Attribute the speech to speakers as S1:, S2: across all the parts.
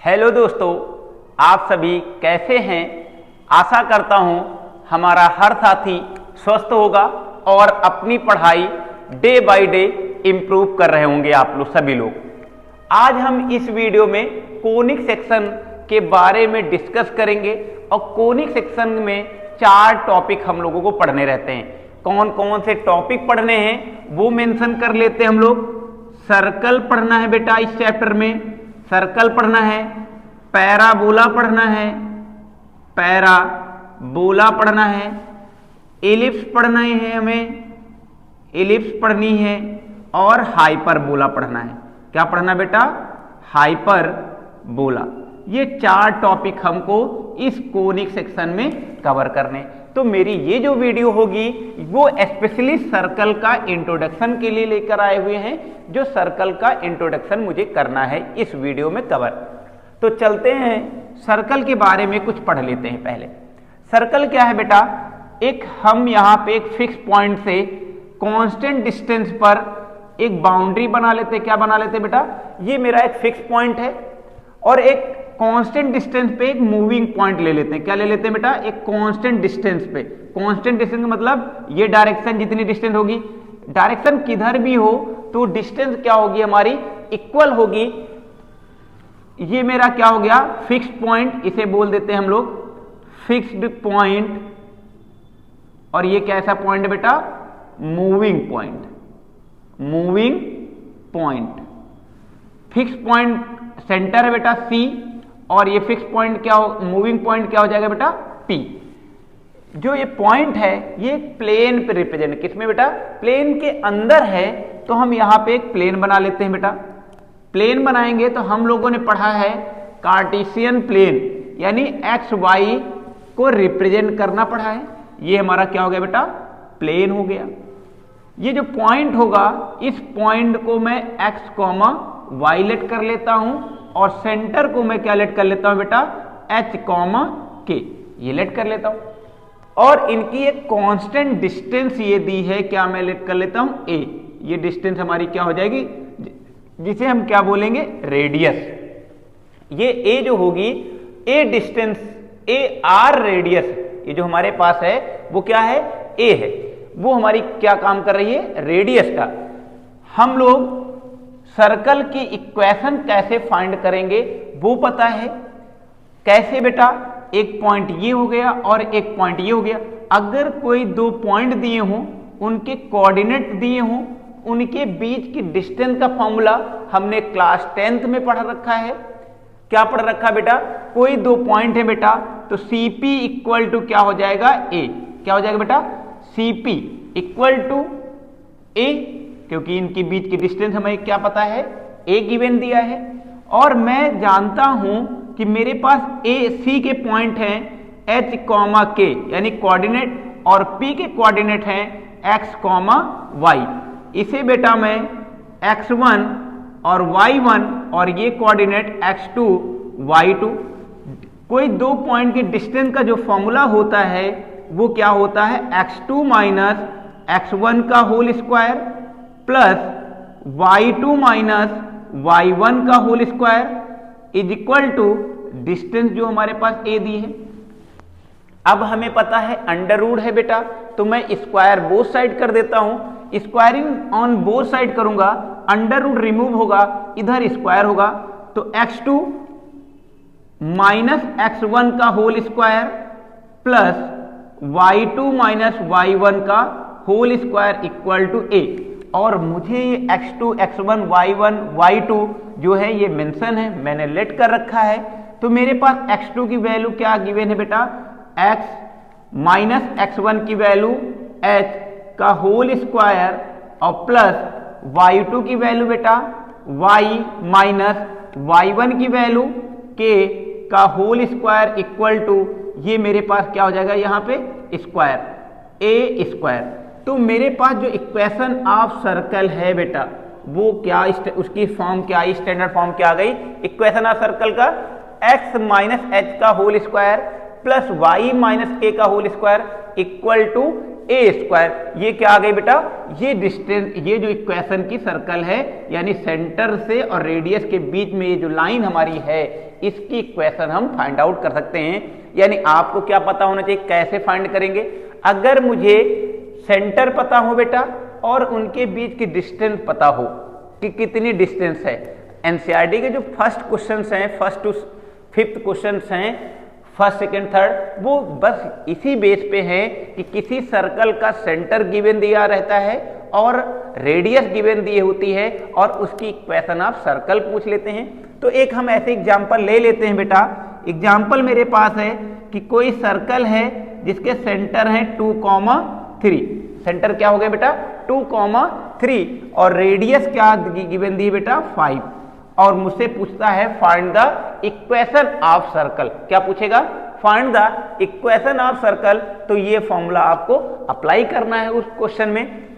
S1: Hello दोस्तों, आप सभी कैसे हैं। आशा करता हूं हमारा हर साथी स्वस्थ होगा और अपनी पढ़ाई डे बाय डे इम्प्रूव कर रहे होंगे आप लोग सभी लोग। आज हम इस वीडियो में कोनिक सेक्शन के बारे में डिस्कस करेंगे और कोनिक सेक्शन में 4 टॉपिक हम लोगों को पढ़ने रहते हैं। कौन कौन से टॉपिक पढ़ने हैं वो मेंशन कर लेते हैं हम लोग। सर्कल पढ़ना है बेटा, इस चैप्टर में सर्कल पढ़ना है, पैराबोला पढ़ना है, पैराबोला पढ़ना है, एलिप्स पढ़ना है, हमें एलिप्स पढ़नी है और हाइपरबोला पढ़ना है। क्या पढ़ना बेटा? हाइपरबोला। ये 4 टॉपिक हमको इस कोनिक सेक्शन में कवर करने। तो मेरी ये जो वीडियो होगी वो स्पेशली सर्कल का इंट्रोडक्शन के लिए लेकर आए हुए हैं, जो सर्कल का इंट्रोडक्शन मुझे करना है इस वीडियो में कवर। तो चलते हैं सर्कल के बारे में कुछ पढ़ लेते हैं। पहले सर्कल क्या है बेटा? एक हम यहाँ पे एक फिक्स पॉइंट से कांस्टेंट डिस्टेंस पर एक बाउंड्री बना लेते हैं। क्या बना लेते हैं बेटा? ये मेरा एक फिक्स पॉइंट है और एक कांस्टेंट डिस्टेंस पे एक मूविंग पॉइंट ले लेते हैं। क्या ले लेते हैं बेटा? एक कांस्टेंट डिस्टेंस पे। कांस्टेंट डिस्टेंस का मतलब ये डायरेक्शन जितनी डिस्टेंस होगी, डायरेक्शन किधर भी हो तो डिस्टेंस क्या होगी हमारी? इक्वल होगी। ये मेरा क्या हो गया? फिक्स्ड पॉइंट, इसे बोल देते हैं हम लोग फिक्स्ड पॉइंट। और ये कैसा पॉइंट है बेटा? Moving point. Moving point, fix point centre है बेटा C, और ये फिक्स पॉइंट क्या हो, मूविंग पॉइंट क्या हो जाएगा बेटा? P। जो ये पॉइंट है ये प्लेन पे रिप्रेजेंट, किसमें बेटा? प्लेन के अंदर है। तो हम यहां पे एक प्लेन बना लेते हैं बेटा। प्लेन बनाएंगे तो हम लोगों ने पढ़ा है कार्टेशियन प्लेन, यानी एक्स वाई को रिप्रेजेंट करना पढ़ा है। ये हमारा क्या हो गया बेटा? प्लेन हो गया। ये जो पॉइंट होगा इस पॉइंट को मैं एक्स कॉमा वाई लेट कर लेता हूं और सेंटर को मैं क्या लेट कर लेता हूं बेटा? एच कॉमा के, ये लेट कर लेता हूं। और इनकी एक कांस्टेंट डिस्टेंस ये दी है, क्या मैं लेट कर लेता हूं? ए। ये डिस्टेंस हमारी क्या हो जाएगी? जिसे हम क्या बोलेंगे? रेडियस। ये ए जो होगी, ए डिस्टेंस, ए आर रेडियस, ये जो हमारे पास है वो क्या है? ए है। वो हमारी क्या काम कर रही है? रेडियस का। हम लोग सर्कल की इक्वेशन कैसे फाइंड करेंगे वो पता है। कैसे बेटा? एक पॉइंट ये हो गया और एक पॉइंट ये हो गया। अगर कोई 2 पॉइंट दिए हों, उनके कोऑर्डिनेट दिए हों, उनके बीच की डिस्टेंस का फॉर्मूला हमने क्लास 10th में पढ़ रखा है। क्या पढ़ रखा बेटा? कोई 2 पॉइंट है बेटा तो CP इक्वल टू क्या हो जाएगा? A। क्या हो जाएगा बेटा? CP इक्वल टू A, क्योंकि इनके बीच की डिस्टेंस हमें क्या पता है? A गिवन दिया है। और मैं जानता हूं कि मेरे पास C के पॉइंट हैं H कॉमा K, यानी कोऑर्डिनेट, और P के कोऑर्डिनेट हैं X कॉमा Y। इसे बेटा मैं X1 और Y1 और ये कोऑर्डिनेट X2 Y2। कोई 2 पॉइंट के डिस्टेंस का जो फॉर्मूला होता है वो क्या होता है? X2 माइनस X1 का whole square plus Y2 minus Y1 का whole square is equal to distance जो हमारे पास A दी है। अब हमें पता है अंडर रूट है बेटा, तो मैं स्क्वायर बोथ साइड कर देता हूं। स्क्वायरिंग ऑन बोथ साइड करूंगा, अंडर रूट रिमूव होगा, इधर स्क्वायर होगा। तो X2 माइनस X1 का whole square plus Y2 minus Y1 का whole square equal to A। और मुझे ये X2, X1, Y1, Y2 जो है ये मेंशन है, मैंने लेट कर रखा है। तो मेरे पास X2 की वैल्यू क्या गिवन है बेटा? X माइनस X1 की वैल्यू H का होल स्क्वायर और प्लस Y2 की वैल्यू बेटा Y माइनस Y1 की वैल्यू K का होल स्क्वायर इक्वल टू, ये मेरे पास क्या हो जाएगा यहाँ पे? Square, A square. तो मेरे पास जो इक्वेशन ऑफ सर्कल है बेटा वो क्या, उसकी फॉर्म क्या आई? स्टैंडर्ड फॉर्म क्या आ गई इक्वेशन ऑफ सर्कल का? X माइनस H का whole square plus Y minus K का whole square equal to A square. ये क्या आ गई बेटा, ये डिस्टेंस, ये जो इक्वेशन की सर्कल है यानी सेंटर से और रेडियस के बीच में ये जो लाइन हमारी है इसकी इक्वेशन हम फाइंड आउट कर सकते हैं। यानी आपको क्या पता होना चाहिए, कैसे फाइंड करेंगे, अगर मुझे सेंटर पता हो बेटा और उनके बीच की डिस्टेंस पता हो कि कितनी डिस्टेंस है। एनसीईआरटी के जो फर्स्ट क्वेश्चंस हैं, फर्स्ट टू फिफ्थ क्वेश्चंस हैं, फर्स्ट सेकंड थर्ड, वो बस इसी बेस पे है कि किसी सर्कल का सेंटर गिवन दिया रहता है और रेडियस गिवन दी होती है और उसकी इक्वेशन आप सर्कल पूछ लेते हैं। तो एक हम ऐसे एग्जांपल ले लेते हैं बेटा। एग्जांपल मेरे पास है कि कोई सर्कल है जिसके सेंटर है 2,3। सेंटर क्या हो गया बेटा 2,3 और रेडियस क्या गिवन दी बेटा 5 और मुझसे पूछता है find the equation of circle. क्या पूछेगा, find the equation of circle. तो ये फॉर्मूला आपको अप्लाई करना है उस क्वेश्चन में।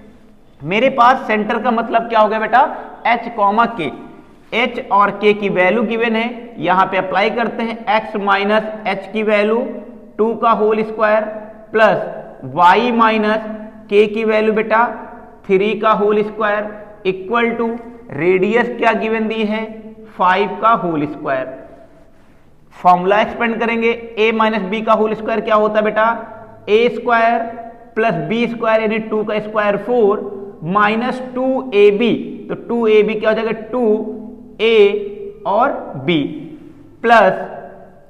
S1: मेरे पास सेंटर का मतलब क्या हो गया बेटा h, k। h और k की वैल्यू गिवन है, यहां पे अप्लाई करते हैं। x माइनस h की वैल्यू 2 का whole square plus y minus k की वैल्यू बेटा 3 का whole square equal to radius क्या गिवन दी है 5 का होल स्क्वायर। फॉर्मूला एक्सपेंड करेंगे, a माइनस बी का होल स्क्वायर क्या होता है बेटा a square plus B square यानी 2 का स्क्वायर 4 माइनस 2ab। तो 2ab क्या हो जाएगा 2a और b plus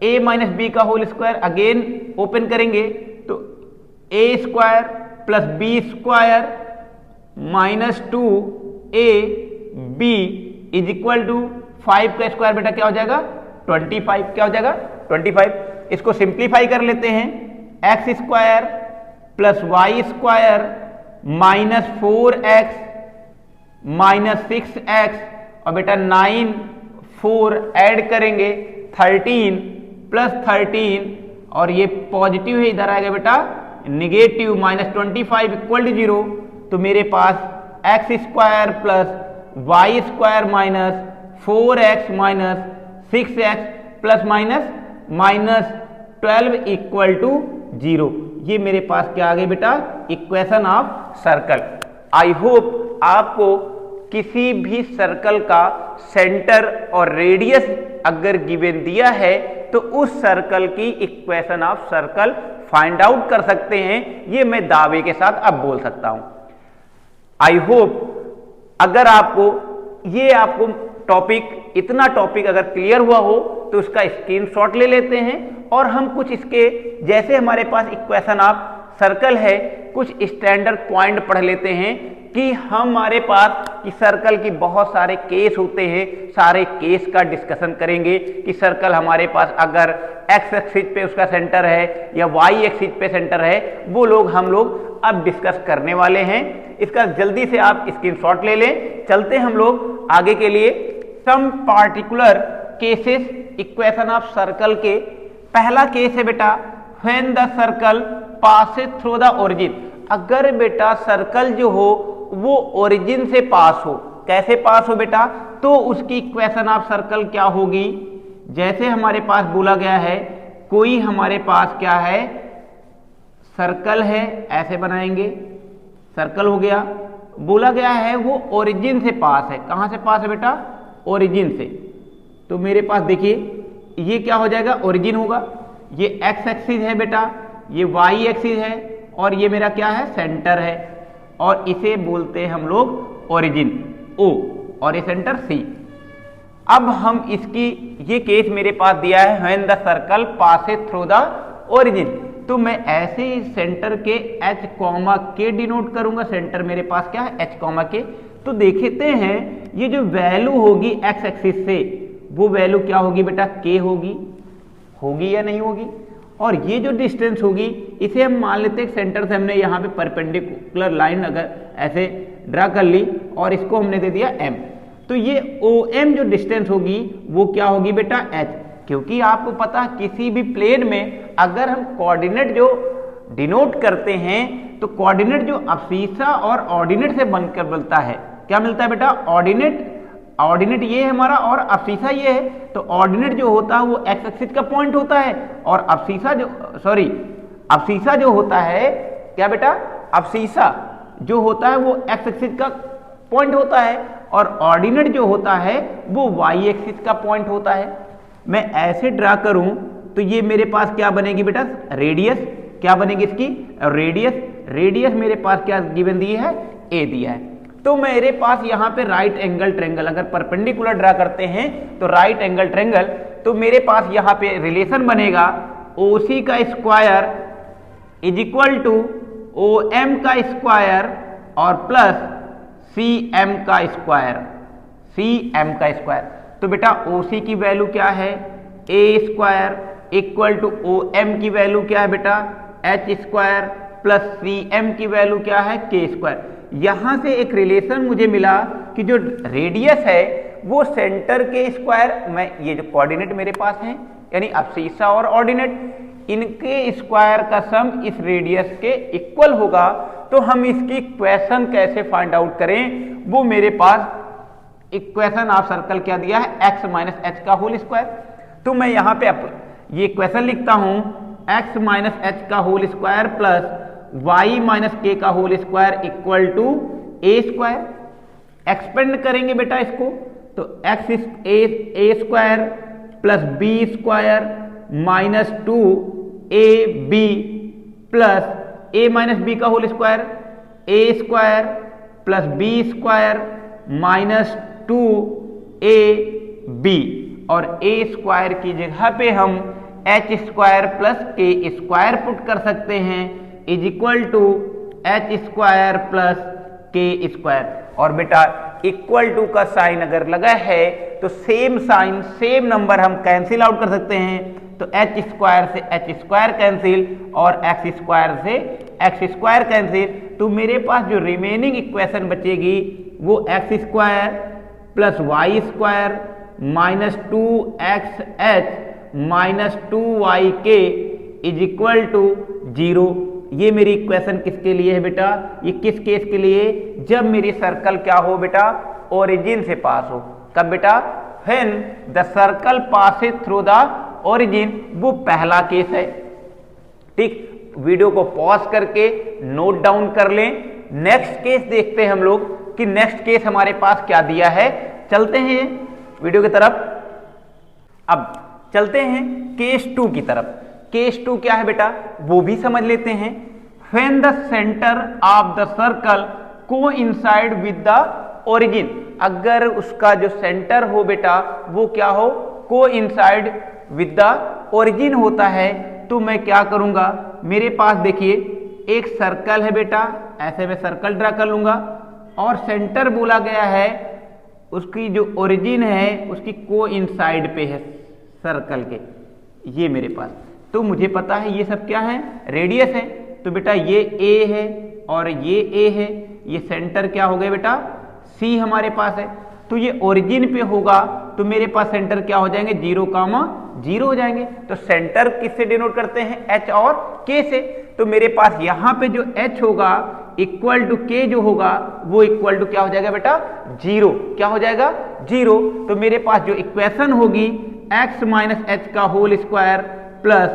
S1: a minus B का होल स्क्वायर, अगेन ओपन करेंगे तो a square plus B square minus 2ab is equal to 5 का स्क्वायर बेटा क्या हो जाएगा 25। क्या हो जाएगा 25। इसको सिंप्लीफाई कर लेते हैं, X square plus Y square minus 4x minus 6x और बेटा 9 4 ऐड करेंगे 13 प्लस 13 और ये पॉजिटिव है, इधर आएगा बेटा निगेटिव माइनस 25 इक्वल टू 0। तो मेरे पास x square plus Y square minus 4x minus 6x plus minus 12 equal to 0। ये मेरे पास क्या आ गई बेटा equation of circle. I hope आपको किसी भी सर्कल का सेंटर और रेडियस अगर गिवन दिया है तो उस सर्कल की equation of circle find out कर सकते हैं, ये मैं दावे के साथ अब बोल सकता हूं। आई होप अगर आपको टॉपिक, इतना टॉपिक अगर क्लियर हुआ हो तो उसका स्क्रीनशॉट ले लेते हैं और हम कुछ इसके, जैसे हमारे पास इक्वेशन ऑफ सर्कल है, कुछ स्टैंडर्ड पॉइंट पढ़ लेते हैं कि हमारे पास कि सर्कल की बहुत सारे केस होते हैं, सारे केस का डिस्कशन करेंगे कि सर्कल हमारे पास अगर एक्स एक्सिस पे उसका सेंटर है या वाई एक्सिस पे सेंटर है, वो हम लोग अब डिस्कस करने वाले हैं। इसका जल्दी से आप स्क्रीनशॉट ले लें। चलते हम लोग आगे के लिए some particular cases equation of circle के। पहला केस है बेटा when the circle passes through the origin. अगर बेटा सर्कल जो हो वो ओरिजिन से पास हो, कैसे पास हो बेटा, तो उसकी इक्वेशन ऑफ सर्कल क्या होगी। जैसे हमारे पास बोला गया है, कोई हमारे पास क्या है सर्कल है, ऐसे बनाएंगे, सर्कल हो गया, बोला गया है वो ओरिजिन से पास है। कहां से पास है बेटा ओरिजिन से। तो मेरे पास देखिए ये क्या हो जाएगा ओरिजिन होगा, ये एक्स एक्सिस है बेटा, ये वाई एक्सिस है और ये मेरा क्या है सेंटर है और इसे बोलते हैं हम लोग ओरिजिन ओ और ये सेंटर सी। अब हम इसकी, ये केस मेरे पास दिया है when the circle passes through the origin, तो मैं ऐसे ही सेंटर के h कॉमा के डिनोट करूंगा। सेंटर मेरे पास क्या है h कॉमा के। तो देखते हैं ये जो वैल्यू होगी x एक्सिस से वो वैल्यू क्या होगी बेटा k होगी या नहीं होगी। और ये जो डिस्टेंस होगी इसे हम मान लेते हैं सेंटर से हमने यहाँ पे परपेंडिकुलर लाइन अगर ऐसे ड्रा कर ली और इसको हमने दे दिया m, तो ये OM जो डिस्टेंस होगी वो क्या होगी बेटा h। क्योंकि आपको पता किसी भी प्लेन में अगर हम कोऑर्डिनेट जो डिनोट करते हैं तो कोऑर्डिनेट जो अब्सीसा और ऑर्डिनेट से बनकर मिलता है, क्या मिलता है बेटा ऑर्डिनेट ये है हमारा और अब्सीसा ये है। तो ऑर्डिनेट जो होता है वो एक्स एक्सिस का पॉइंट होता है और अब्सीसा जो होता है क्या बेटा अब शीशा जो होता है वो एक्स एक्सिस का पॉइंट होता है और ऑर्डिनेट जो होता है वो वाई एक्सिस का पॉइंट होता है। मैं ऐसे ड्रा करूं तो ये मेरे पास क्या बनेगी बेटा, रेडियस। क्या बनेगी इसकी, रेडियस। रेडियस मेरे पास क्या गिवन दी है, ए दिया है। तो मेरे पास यहाँ पे राइट एंगल ट्रेंगल, अगर परपेंडिकुलर ड्रा करते हैं तो राइट एंगल ट्रेंगल, तो मेरे पास यहाँ पे रिलेशन बनेगा OC का square is equal to OM का स्क्वायर और प्लस CM का स्क्वायर, CM का स्क्वायर। तो बेटा OC की वैल्यू क्या है, A square equal to OM की वैल्यू क्या है बेटा, H स्क्वायर प्लस CM की वैल्यू क्या है, K स्क्वायर। यहां से एक रिलेशन मुझे मिला कि जो रेडियस है वो सेंटर के स्क्वायर, मैं ये जो कोऑर्डिनेट मेरे पास हैं यानी अब्सिसा और ऑर्डिनेट, इनके स्क्वायर का सम इस रेडियस के इक्वल होगा। तो हम इसकी इक्वेशन कैसे फाइंड आउट करें, वो मेरे पास इक्वेशन ऑफ सर्कल क्या दिया है, x माइनस एच का होल स्क्वायर। तो मैं यहाँ पे ये इक्वेशन लिखता हूं x माइनस एच का whole square plus y minus k का whole square equal to A square. Expand करेंगे बेटा इसको तो x a square plus B square minus 2ab plus a minus B का whole square, a square plus B square minus 2ab, और a square की जगह पे हम h square plus k square put कर सकते हैं is equal to h square plus k square. और बेटा इक्वल टू का साइन अगर लगा है तो सेम साइन सेम नंबर हम कैंसिल आउट कर सकते हैं। तो h स्क्वायर से h स्क्वायर कैंसिल और x स्क्वायर से x स्क्वायर कैंसिल। तो मेरे पास जो रिमेनिंग इक्वेशन बचेगी वो x square plus Y square minus 2xh minus 2yk is equal to 0। ये मेरी इक्वेशन किसके लिए है बेटा, ये किस केस के लिए, जब मेरी सर्कल क्या हो बेटा, ओरिजिन से पास हो। कब बेटा, when the circle passes through the origin, वो पहला केस है। ठीक, वीडियो को पॉज करके नोट डाउन कर लें। नेक्स्ट केस देखते हैं हम लोग कि नेक्स्ट केस हमारे पास क्या दिया है। चलते हैं वीडियो की तरफ। अब चलते हैं केस 2 की तरफ। केस 2 क्या है बेटा, वो भी समझ लेते हैं। When the centre of the circle coincide with the origin, अगर उसका जो सेंटर हो बेटा वो क्या हो, कोइंसाइड विद द ओरिजिन होता है, तो मैं क्या करूंगा, मेरे पास देखिए एक सर्कल है बेटा, ऐसे मैं सर्कल ड्रा कर लूंगा और सेंटर बोला गया है, उसकी जो ओरिजिन है उसकी कोइंसाइड पे है सर्कल के, ये मेरे पास। तो मुझे पता है ये सब क्या है, रेडियस है। तो बेटा ये a है और ये a है, ये सेंटर क्या हो गया बेटा, c हमारे पास है। तो ये ओरिजिन पे होगा तो मेरे पास सेंटर क्या हो जाएंगे, 0,0 हो जाएंगे। तो सेंटर किससे डिनोट करते हैं, h और k से। तो मेरे पास यहाँ पे जो h होगा इक्वल टू k जो होगा वो इक्वल टू क्या हो जाएगा बेटा, 0। क्या हो जाएगा, 0। तो मेरे पास जो इक्वेशन होगी x माइनस एच का whole square plus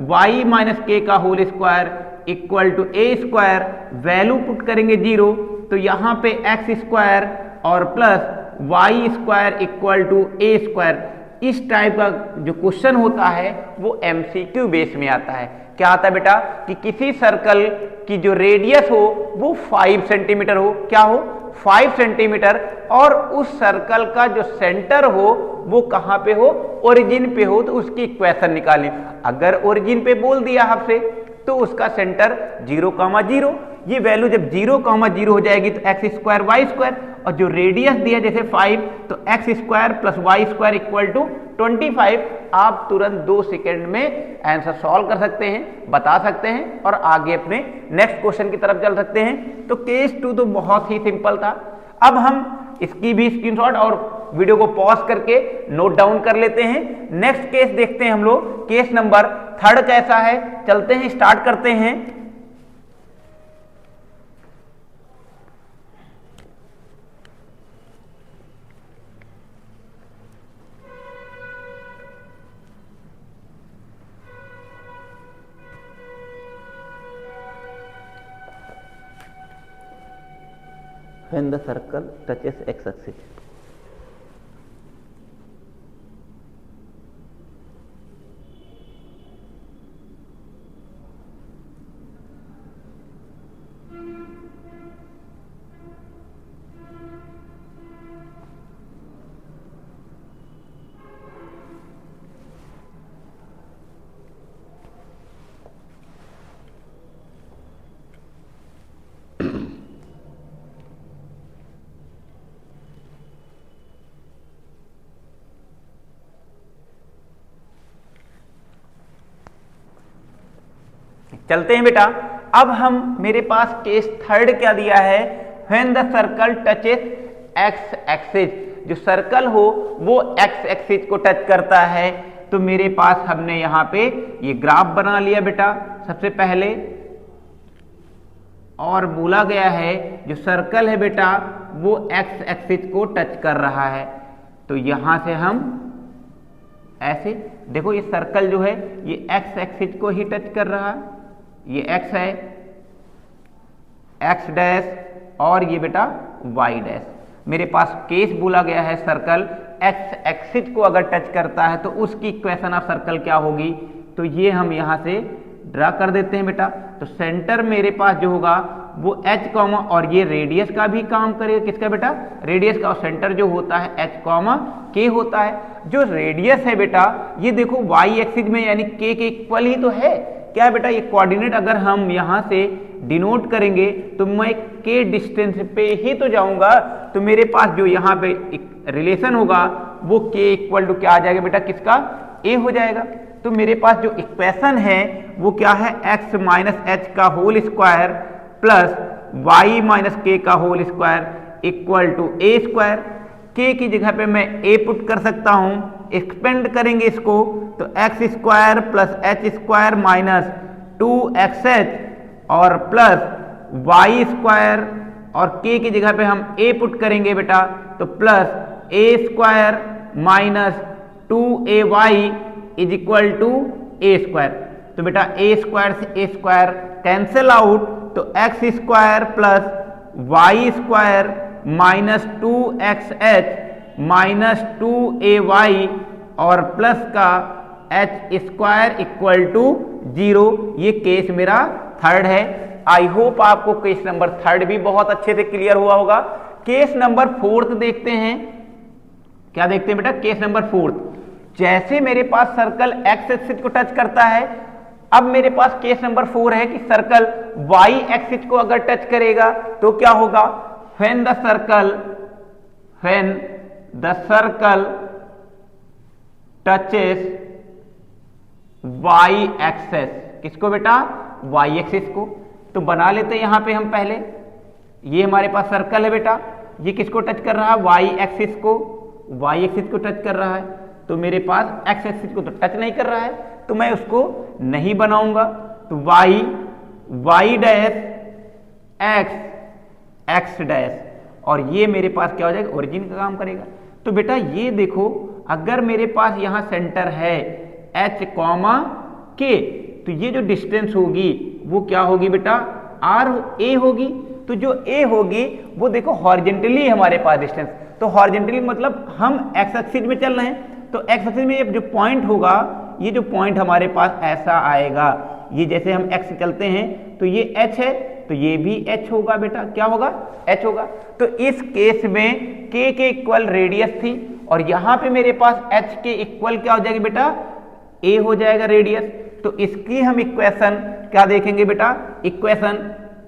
S1: y minus k का whole square equal to a square, value put करेंगे 0। तो यहाँ पे x स्क्वायर और plus Y square equal to a square. इस टाइप का जो क्वेश्चन होता है वो MCQ बेस में आता है। क्या आता है बेटा, कि किसी सर्कल की जो रेडियस हो वो 5 सेंटीमीटर हो, क्या हो, 5 सेंटीमीटर, और उस सर्कल का जो सेंटर हो वो कहाँ पे हो, ओरिजिन पे हो, तो उसकी इक्वेशन निकालें। अगर ओरिजिन पे बोल दिया आपसे तो उसका सेंटर 0,0, ये वैल्यू जब 0,0 हो जाएगी तो x स्क्वायर वाई स्क्वायर, और जो रेडियस दिया जैसे 5 तो x square plus Y square equal to 25। आप तुरंत 2 सेकेंड में आंसर सॉल्व कर सकते हैं, बता सकते हैं और आगे अपने नेक्स्ट क्वेश्चन की तरफ चल सकते हैं। तो केस 2 तो बहुत ही सिंपल था। अब हम इसकी भी स्क्रीनशॉट और वीडियो को पॉज करके नोट डाउन कर लेते हैं। नेक्स्ट केस देखते हैं हम लोग, केस नंबर 3 कैसा है। चलते हैं, स्टार्ट करते हैं। When the circle touches x axis. चलते हैं बेटा, अब हम मेरे पास केस थर्ड क्या दिया है, when the circle touches x axis, जो सर्कल हो वो एक्स एक्सिस को टच करता है। तो मेरे पास हमने यहां पे ये ग्राफ बना लिया बेटा सबसे पहले, और बोला गया है जो सर्कल है बेटा वो एक्स एक्सिस को टच कर रहा है। तो यहां से हम ऐसे देखो, ये सर्कल जो है ये एक्स एक्सिस को ही टच कर रहा है, ये x है, x डैश, और ये बेटा y डैश। मेरे पास केस बोला गया है सर्कल x एक्सिस को अगर टच करता है तो उसकी इक्वेशन ऑफ सर्कल क्या होगी। तो ये हम यहां से ड्रा कर देते हैं बेटा। तो सेंटर मेरे पास जो होगा वो h कॉमा, और ये रेडियस का भी काम करेगा, किसका बेटा, रेडियस का। और सेंटर जो होता है h कॉमा k होता है। जो रेडियस है बेटा ये देखो y एक्सिस में यानी k के इक्वल ही तो है। क्या है बेटा, ये कोऑर्डिनेट अगर हम यहां से डिनोट करेंगे तो मैं के डिस्टेंस पे ही तो जाऊंगा। तो मेरे पास जो यहाँ पे रिलेशन होगा वो के इक्वल टू क्या आ जाएगा बेटा, किसका, ए हो जाएगा। तो मेरे पास जो इक्वेशन है वो क्या है, एक्स माइनस एच का whole square plus y minus k का whole square equal to A square. K की जगह पे मैं ए पुट कर सकता हूं, एक्सपेंड करेंगे इसको तो x square plus H square minus 2xh और प्लस वाई स्क्वायर, और के की जगह पे हम ए पुट करेंगे बेटा तो plus a square minus 2ay is equal to A square. तो बेटा ए स्क्वायर से ए स्क्वायर कैंसिल आउट, तो x square plus Y square minus 2xh minus 2ay और प्लस का एच स्क्वायर इक्वल टू 0। ये केस मेरा third है। आई hope आपको केस नंबर थर्ड भी बहुत अच्छे से क्लियर हुआ होगा। केस नंबर फोर्थ देखते हैं, क्या देखते हैं बेटा, केस नंबर फोर्थ। जैसे मेरे पास सर्कल एक्स एक्सिस को टच करता है, अब मेरे पास केस नंबर 4 है कि सर्कल वाई एक्सिस को अगर टच करेगा तो क्या होगा, when the circle touches y axis, किसको बेटा, वाई एक्सिस को। तो बना लेते हैं यहां पे हम पहले, ये हमारे पास सर्कल है बेटा, ये किसको टच कर रहा है, वाई एक्सिस को, वाई एक्सिस को टच कर रहा है। तो मेरे पास एक्स एक्सिस को तो टच नहीं कर रहा है तो मैं उसको नहीं बनाऊंगा। तो वाई डैश एक्स डैश, और ये मेरे पास क्या हो जाएगा, ओरिजिन का काम करेगा। तो बेटा ये देखो, अगर मेरे पास यहां सेंटर है h कॉमा के, तो ये जो डिस्टेंस होगी वो क्या होगी बेटा, ए होगी। तो जो ए होगी वो देखो हॉरिजेंटली हमारे पास डिस्टेंस, तो हॉरिजेंटली मतलब हम एक्स एक्सिस में चल रहे हैं, तो एक्स एक्सिस में ये जो पॉइंट होगा, ये जो पॉइंट हमारे पास ऐसा आएगा, ये जैसे हम एक्स चलते हैं तो ये एच है, तो ये भी एच होगा बेटा, क्या होगा, एच होगा। तो इस केस में के इक्वल रेडियस थी, और यहां पे मेरे पास एच के इक्वल क्या हो जाएगी बेटा, ए हो जाएगा रेडियस। तो इसकी हम इक्वेशन क्या देखेंगे बेटा, इक्वेशन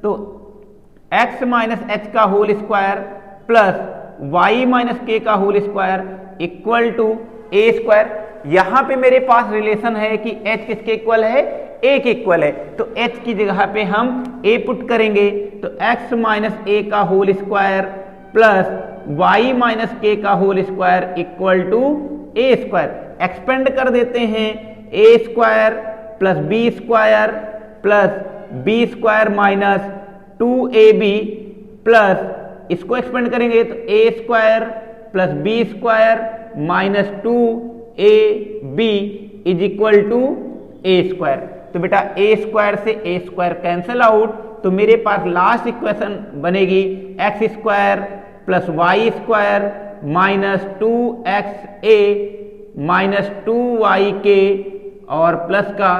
S1: तो x माइनस एच का whole square plus y minus k का whole square equal to A square. यहां पे मेरे पास रिलेशन है कि h किसके इक्वल है, a के इक्वल है, तो h की जगह पे हम a पुट करेंगे तो x माइनस ए का whole square plus y minus k का whole square equal to A square. Expand कर देते हैं, a square plus B square plus B square minus 2ab plus इसको एक्सपेंड करेंगे तो a square plus B square minus 2ab is equal to A square. तो बेटा a square से a square cancel out, तो मेरे पास लास्ट इक्वेशन बनेगी x square plus Y square minus 2xa minus 2yk और प्लस का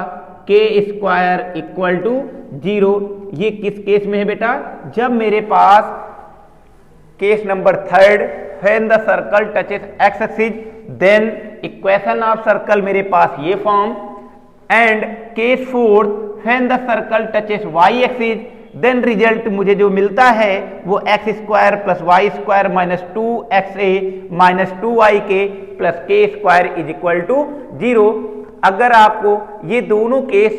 S1: के स्क्वायर इक्वल टू 0। ये किस केस में है बेटा? जब मेरे पास case number 3 when the circle touches x axis then equation of circle मेरे पास ये form, and case 4 when the circle touches y axis then result मुझे जो मिलता है वो x square plus Y square minus 2xa minus 2yk plus k square is equal to 0। अगर आपको ये दोनों केस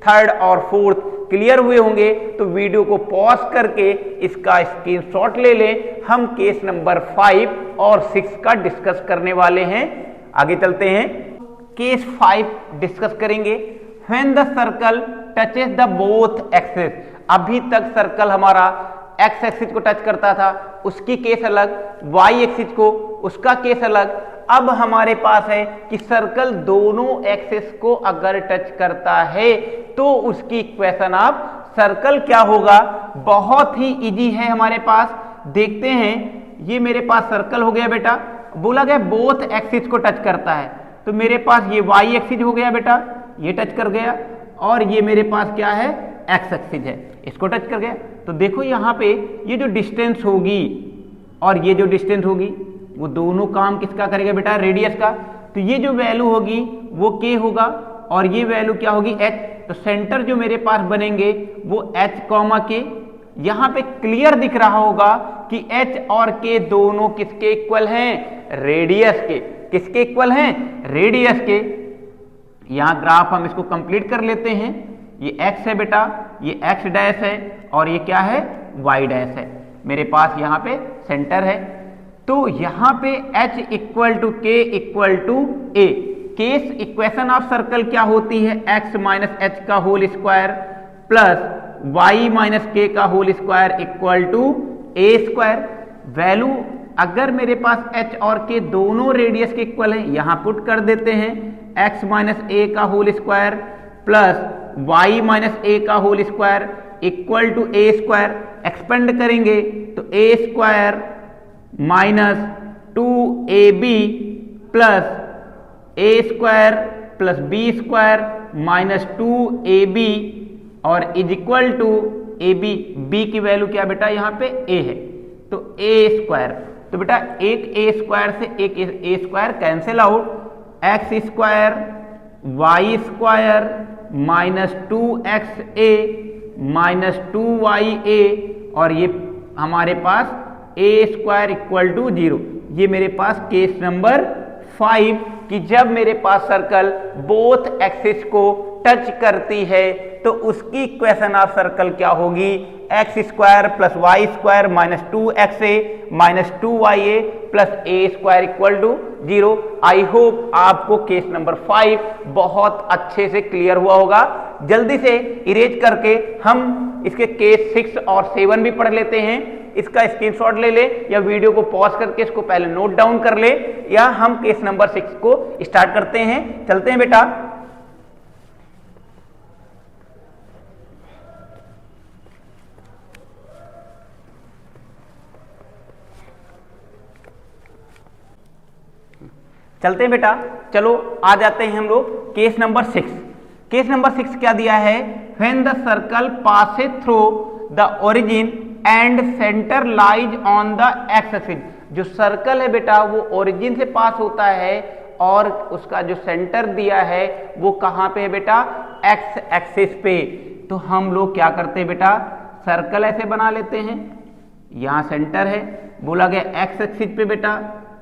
S1: 3rd और 4th क्लियर हुए होंगे तो वीडियो को पॉज करके इसका स्क्रीनशॉट ले लें। हम केस नंबर 5 और 6 का डिस्कस करने वाले हैं। आगे चलते हैं, केस 5 डिस्कस करेंगे। When the circle touches the both axis, अभी तक सर्कल हमारा एक्स एक्सिस को टच करता था, उसकी केस अलग, वाई एक्सिस को उसका केस अलग। अब हमारे पास है कि सर्कल दोनों एक्सिस को अगर टच करता है तो उसकी इक्वेशन ऑफ सर्कल क्या होगा? बहुत ही इजी है हमारे पास। देखते हैं, ये मेरे पास सर्कल हो गया बेटा, बोला गया बोथ एक्सिस को टच करता है, तो मेरे पास ये वाई एक्सिस हो गया बेटा, ये टच कर गया, और ये मेरे पास क्या है? एक्स एक्सिस है, इसको टच कर गया। तो देखो यहाँ पे ये जो डिस्टेंस होगी और ये जो डिस्टेंस होगी वो दोनों काम किसका करेगा बेटा? रेडियस का। तो ये जो वैल्यू होगी वो k होगा और ये वैल्यू क्या होगी? h। तो सेंटर जो मेरे पास बनेंगे वो h कॉमा k। यहाँ पे क्लियर दिख रहा होगा कि h और k दोनों किसके इक्वल हैं? रेडियस के। किसके इक्वल हैं? रेडियस के। यहाँ ग्राफ हम इसको कंप्लीट कर लेते हैं। ये x है बेटा, ये x डैश है और ये क्या है? y डैश है। मेरे पास यहाँ पे सेंटर है, तो यहाँ पे h equal to k equal to a। Case equation of circle क्या होती है? x माइनस h का whole square plus y minus k का whole square equal to a square. Value अगर मेरे पास h और k दोनों रेडियस के इक्वल हैं, यहाँ पुट कर देते हैं, x माइनस a का whole square plus y minus a का whole square equal to a square. Expand करेंगे तो a square minus 2ab plus a square plus b square minus 2ab और is equal to ab। b की value क्या बेटा? यहाँ पे a है, तो a स्क्वायर। तो बेटा एक a स्क्वायर से एक a square cancel out, x square y square minus 2xa minus 2ya और ये हमारे पास a स्क्वायर इक्वल टू 0। ये मेरे पास केस नंबर 5 कि जब मेरे पास सर्कल बोथ एक्सिस को टच करती है तो उसकी इक्वेशन ऑफ सर्कल क्या होगी? X square plus Y square minus 2xa minus 2ya plus a square equal to 0। I hope आपको केस नंबर 5 बहुत अच्छे से क्लियर हुआ होगा। जल्दी से इरेज करके हम इसके केस 6 और 7 भी पढ़ लेते हैं। इसका स्क्रीनशॉट ले ले या वीडियो को पॉज करके इसको पहले नोट डाउन कर ले, या हम केस नंबर 6 को स्टार्ट करते हैं। चलते हैं बेटा। चलते हैं बेटा, चलो आ जाते हैं हम लोग केस नंबर 6। केस नंबर 6 क्या दिया है? When the circle passes through the origin and centre lies on the x axis. जो सर्कल है बेटा वो ओरिजिन से पास होता है और उसका जो सेंटर दिया है वो कहाँ पे है बेटा? एक्स एक्सिस पे। तो हम लोग क्या करते हैं बेटा? सर्कल ऐसे बना लेते हैं, यहाँ सेंटर है, बोला गया एक्स एक्सिस पे बेटा,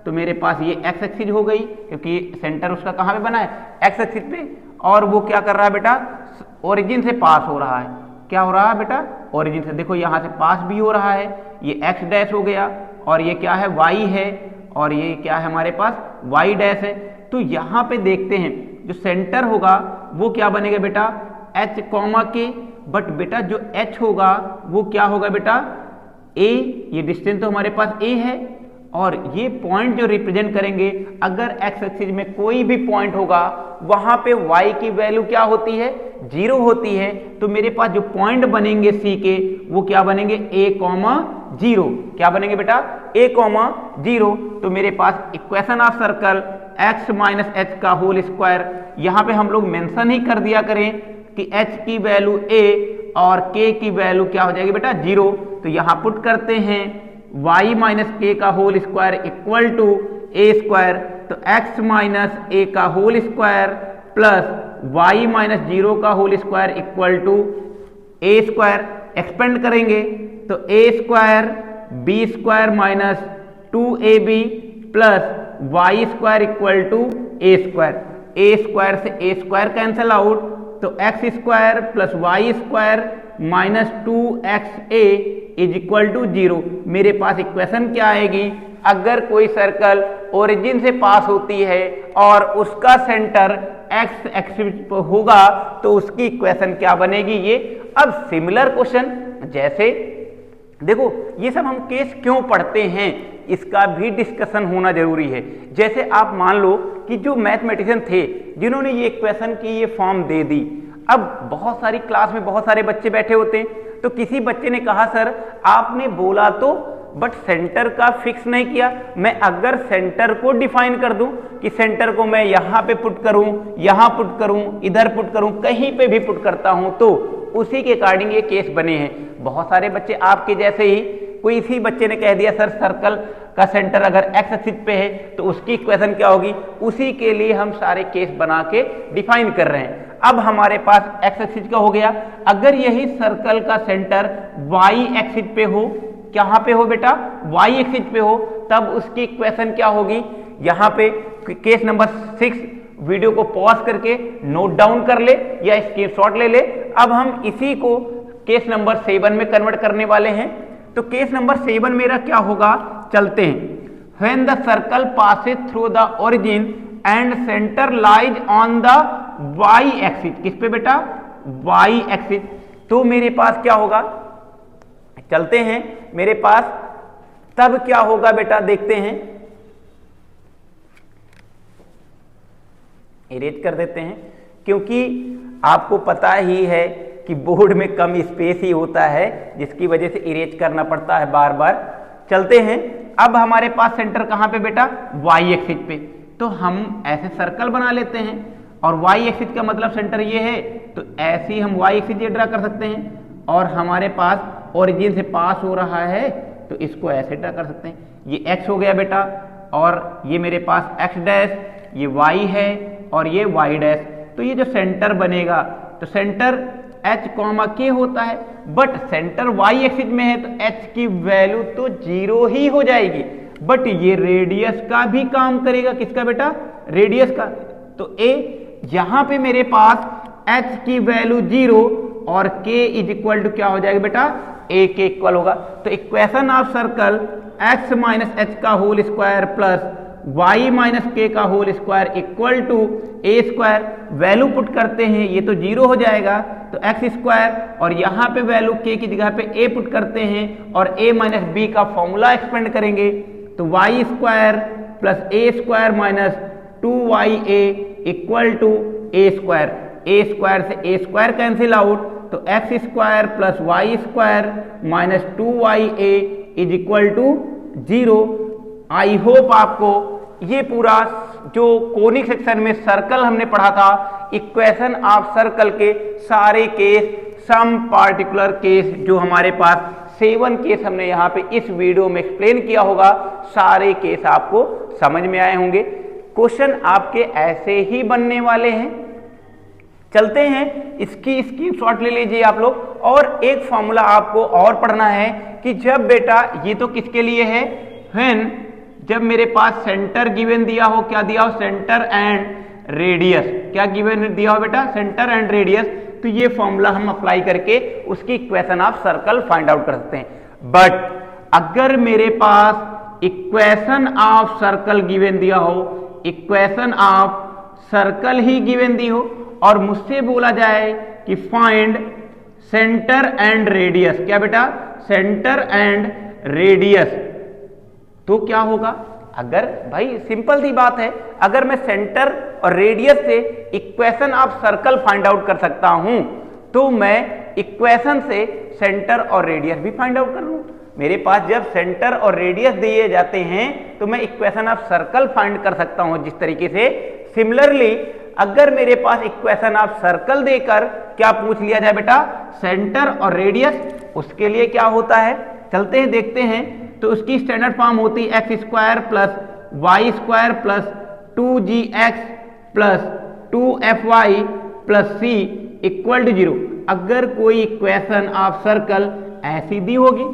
S1: तो मेरे पास ये एक्स एक्सिस हो गई क्योंकि सेंटर उसका कहाँ पे बना है? एक्स एक्सिस पे। और वो क्या कर रहा है बेटा? ओरिजिन से पास हो रहा है। क्या हो रहा है बेटा? ओरिजिन से। देखो यहाँ से पास भी हो रहा है, ये एक्स डैश हो गया और ये क्या है? वाई है, और ये क्या है हमारे पास? वाई डैश है। तो यहाँ पे देखते हैं जो सेंटर होगा वो क्या बनेगा बेटा? एच कॉमा के। बट बेटा जो एच होगा वो क्या होगा बेटा? ए। ये डिस्टेंस तो हमारे पास ए है और ये पॉइंट जो रिप्रेजेंट करेंगे, अगर एक्स एक्सिस में कोई भी पॉइंट होगा वहां पे y की वैल्यू क्या होती है, 0 होती है। तो मेरे पास जो पॉइंट बनेंगे C के वो क्या बनेंगे, a,0। क्या बनेंगे बेटा, a,0। तो मेरे पास equation of circle x minus h का होल स्क्वायर, यहां पे हम लोग मेंशन ही कर दिया करें कि h की वैल्यू a और k की वैल्यू क्या हो जाएगी बेटा, 0। तो यहां पुट करते हैं y माइनस के का whole square equal to A square. तो x माइनस ए का whole square plus y minus 0 का whole square equal to A square. Expand करेंगे तो a square b square minus 2ab plus Y square equal to A square. A square से a square cancel out, तो x square plus Y square minus 2xa is equal to 0। मेरे पास equation क्या आएगी, अगर कोई सर्कल ओरिजिन से पास होती है और उसका सेंटर एक्स एक्सिस पर होगा तो उसकी इक्वेशन क्या बनेगी ये। अब सिमिलर क्वेश्चन, जैसे देखो ये सब हम केस क्यों पढ़ते हैं इसका भी डिस्कशन होना जरूरी है। जैसे आप मान लो कि जो मैथमेटिशियन थे जिन्होंने ये इक्वेशन की ये फॉर्म दे दी, अब बहुत सारी क्लास में बहुत सारे बच्चे बैठे होते हैं, तो किसी बच्चे ने कहा सर आपने बोला तो बट सेंटर का फिक्स नहीं किया। मैं अगर सेंटर को डिफाइन कर दूं कि सेंटर को मैं यहां पे पुट करूं, यहां पुट करूं, इधर पुट करूं, कहीं पे भी पुट करता हूं, तो उसी के अकॉर्डिंग ये केस बने हैं। बहुत सारे बच्चे आपके जैसे ही, कोई इसी बच्चे ने कह दिया सर सर्कल का सेंटर अगर एक्स एक्सिस पे है तो उसकी इक्वेशन क्या होगी, उसी के लिए हम सारे केस बना के डिफाइन कर रहे हैं। अब हमारे पास एक्स एक्सिस का हो गया, अगर यही सर्कल का सेंटर वाई एक्सिस पे हो, कहां पे हो बेटा, वाई एक्सिस पे हो, तब उसकी इक्वेशन क्या होगी। यहां पे केस नंबर 6 वीडियो को पॉज करके नोट डाउन कर ले या स्क्रीनशॉट ले ले। अब हम इसी को केस नंबर 7 में कन्वर्ट करने वाले हैं। तो केस नंबर 7 मेरा क्या होगा, चलते हैं। When the circle passes through the origin and center lies on the y axis, किस पे बेटा, y axis। तो मेरे पास क्या होगा, चलते हैं, मेरे पास तब क्या होगा बेटा, देखते हैं, इरेज कर देते हैं, क्योंकि आपको पता ही है कि बोर्ड में कम स्पेस ही होता है जिसकी वजह से इरेज करना पड़ता है बार बार। चलते हैं, अब हमारे पास सेंटर कहां पे बेटा, वाई एक्सिस पे, तो हम ऐसे सर्कल बना लेते हैं और वाई एक्सिस का मतलब सेंटर ये है, तो ऐसे ही हम वाई एक्सिस ड्रा कर सकते हैं। और हमारे पास ओरिजिन से पास हो रहा है तो इसको ऐसे ड्रा कर सकते हैं। ये एक्स हो गया बेटा, और ये मेरे पास एक्स डैश, ये वाई है और ये वाई डैश। तो ये जो सेंटर बनेगा, तो सेंटर h, k होता है, बट सेंटर y एक्सिस में है तो h की वैल्यू तो 0 ही हो जाएगी। बट ये रेडियस का भी काम करेगा, किसका बेटा, रेडियस का। तो a, यहां पे मेरे पास h की वैल्यू 0 और k इज इक्वल टू क्या हो जाएगा बेटा, a के इक्वल होगा। तो equation of circle x minus h का whole square plus y minus k का whole square equal to A square. Value put करते हैं, ये तो 0 हो जाएगा, तो एक्स स्क्वायर, और यहाँ पे वैल्यू के की जगह पे ए पुट करते हैं और ए माइनस बी का फॉर्मूला एक्सपेंड करेंगे, तो y square plus a square minus 2ya equal to A square. A square से ए स्क्वायर कैंसिल आउट, तो x square plus Y square minus 2ya is equal to 0। I hope आपको ये पूरा जो conic section में circle हमने पढ़ा था, इक्वेशन ऑफ सर्कल के सारे केस, सम पार्टिकुलर केस जो हमारे पास 7 केस हमने यहाँ पे इस वीडियो में एक्सप्लेन किया होगा, सारे केस आपको समझ में आए होंगे। क्वेश्चन आपके ऐसे ही बनने वाले हैं। चलते हैं, इसकी स्क्रीनशॉट ले लीजिए आप लोग। और एक फॉर्मूला आपको और पढ़ना है कि जब बेटा, ये तो किसके लिए है, व्हेन, जब मेरे पास सेंटर गिवन दिया हो, क्या दिया हो, सेंटर एंड रेडियस, क्या गिवन दिया हो बेटा, सेंटर एंड रेडियस, तो ये फॉर्मूला हम अप्लाई करके उसकी equation of circle find out कर सकते हैं। बट अगर मेरे पास इक्वेशन ऑफ सर्कल गिवन दिया हो, इक्वेशन ऑफ सर्कल ही गिवन दी हो और मुझसे बोला जाए कि फाइंड सेंटर एंड रेडियस, क्या बेटा, सेंटर एंड रेडियस, तो क्या होगा, अगर भाई सिंपल सी बात है, अगर मैं सेंटर और रेडियस से equation of circle find out कर सकता हूं तो मैं इक्वेशन से सेंटर और रेडियस भी फाइंड आउट कर लूं। मेरे पास जब सेंटर और रेडियस दिए जाते हैं तो मैं इक्वेशन ऑफ सर्कल फाइंड कर सकता हूं जिस तरीके से। सिमिलरली अगर मेरे पास इक्वेशन ऑफ सर्कल देकर क्या पूछ लिया जाए बेटा, सेंटर और रेडियस, उसके लिए क्या होता है, चलते हैं देखते हैं। तो उसकी स्टैंडर्ड फॉर्म होती है x square plus Y square plus 2gx plus 2fy plus c equal to 0। अगर कोई इक्वेशन ऑफ सर्कल ऐसी दी होगी,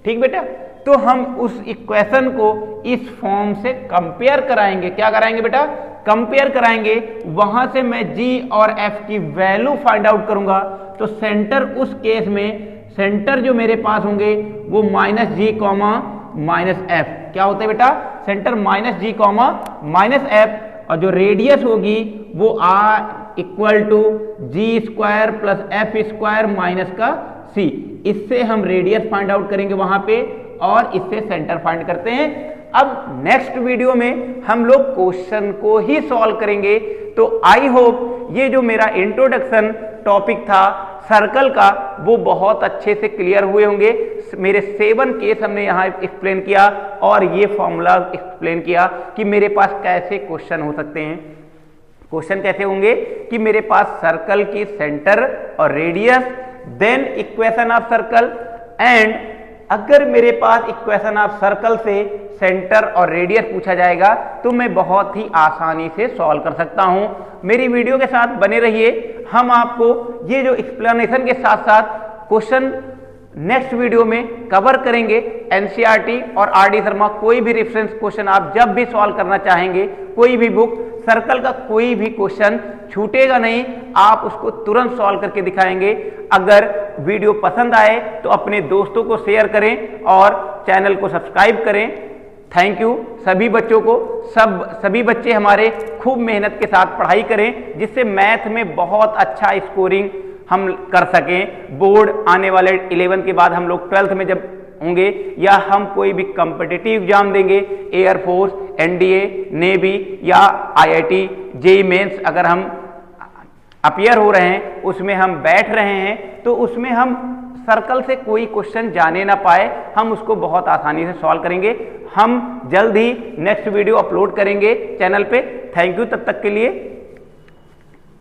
S1: ठीक बेटा, तो हम उस इक्वेशन को इस फॉर्म से कंपेयर कराएंगे। क्या कराएंगे बेटा, कंपेयर कराएंगे। वहां से मैं g और f की वैल्यू फाइंड आउट करूंगा। तो सेंटर, उस केस में सेंटर जो मेरे पास होंगे वो माइनस जी कॉमा माइनस एफ, क्या होता है बेटा, सेंटर माइनस जी कॉमा माइनस एफ, और जो रेडियस होगी वो are equal to ji square plus F square minus का सी। इससे हम रेडियस फाइंड आउट करेंगे वहां पे, और इससे सेंटर फाइंड करते हैं। अब नेक्स्ट वीडियो में हम लोग क्वेश्चन को ही सॉल्व करेंगे। तो आई होप ये जो मेरा इंट्रोडक्शन टॉपिक था सर्कल का वो बहुत अच्छे से क्लियर हुए होंगे। मेरे 7 केस हमने यहाँ एक्सप्लेन किया और ये फॉर्मूला एक्सप्लेन किया कि मेरे पास कैसे क्वेश्चन हो सकते हैं। क्वेश्चन कैसे होंगे कि मेरे पास सर्कल की सेंटर और radius, then equation of circle, and अगर मेरे पास इक्वेशन ऑफ सर्कल से सेंटर और रेडियस पूछा जाएगा तो मैं बहुत ही आसानी से सॉल्व कर सकता हूं। मेरी वीडियो के साथ बने रहिए। हम आपको ये जो एक्सप्लेनेशन के साथ साथ क्वेश्चन नेक्स्ट वीडियो में कवर करेंगे। एनसीईआरटी और आरडी शर्मा कोई भी रेफरेंस क्वेश्चन आप जब भी सॉल्व करना चाहेंगे, कोई भी बुक, सर्कल का कोई भी क्वेश्चन छूटेगा नहीं, आप उसको तुरंत सॉल्व करके दिखाएंगे। अगर वीडियो पसंद आए तो अपने दोस्तों को शेयर करें और चैनल को सब्सक्राइब करें। थैंक यू सभी बच्चों को। सभी बच्चे हमारे खूब मेहनत के साथ पढ़ाई करें जिससे मैथ में बहुत अच्छा स्कोरिंग हम कर सकें। बोर्ड आने वाले 11 के बाद हम लोग 12th में जब होंगे या हम कोई भी कॉम्पिटिटिव एग्जाम देंगे, एयरफोर्स, एनडीए, नेवी या आईआईटी, जेईई मेंस अगर हम अपीयर हो रहे हैं, उसमें हम बैठ रहे हैं, तो उसमें हम सर्कल से कोई क्वेश्चन जाने ना पाए, हम उसको बहुत आसानी से सॉल्व करेंगे। हम जल्द ही नेक्स्ट वीडियो अपलोड करेंगे चैनल पे। थैंक यू तब तक के लिए।